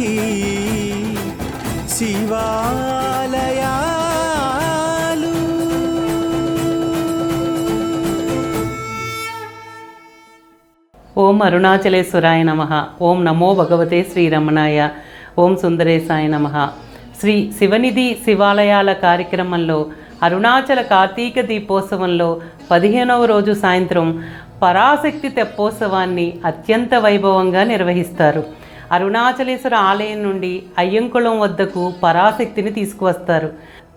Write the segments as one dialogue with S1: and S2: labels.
S1: శివనిధి శివాలయాలు.
S2: ఓం అరుణాచలేశ్వరాయ నమః. ఓం నమో భగవతే శ్రీరమణాయ. ఓం సుందరేశాయ నమః. శ్రీ శివనిధి శివాలయాల కార్యక్రమంలో అరుణాచల కార్తీక దీపోత్సవంలో 15వ రోజు సాయంత్రం పరాశక్తి తెప్పోత్సవాన్ని అత్యంత వైభవంగా నిర్వహిస్తారు. అరుణాచలేశ్వర ఆలయం నుండి అయ్యంకుళం వద్దకు పరాశక్తిని తీసుకువస్తారు.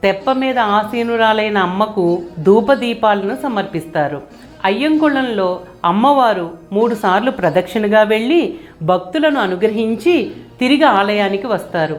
S2: తెప్ప మీద ఆసీనురాలైన అమ్మకు ధూపదీపాలను సమర్పిస్తారు. అయ్యంకుళంలో అమ్మవారు 3 సార్లు ప్రదక్షిణగా వెళ్ళి భక్తులను అనుగ్రహించి తిరిగి ఆలయానికి వస్తారు.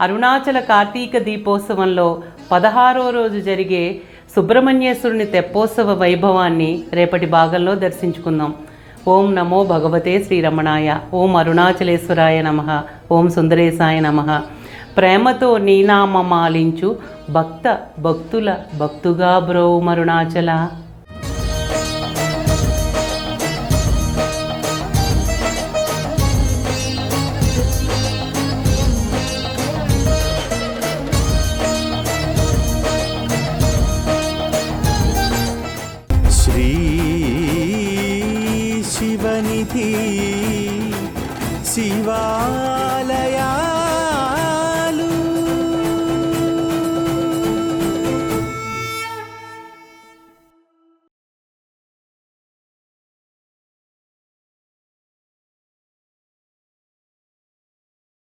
S2: అరుణాచల కార్తీక దీపోత్సవంలో 16వ రోజు జరిగే సుబ్రహ్మణ్యేశ్వరుని తెప్పోత్సవ వైభవాన్ని రేపటి భాగంలో దర్శించుకుందాం. ఓం నమో భగవతే శ్రీరమణాయ. ఓం అరుణాచలేశ్వరాయ నమః. ఓం సుందరేశాయ నమః. ప్రేమతో నీనామమాలించు భక్తుల భక్తుగా బ్రోమరుణాచల.
S1: శివనిధి శివాలయా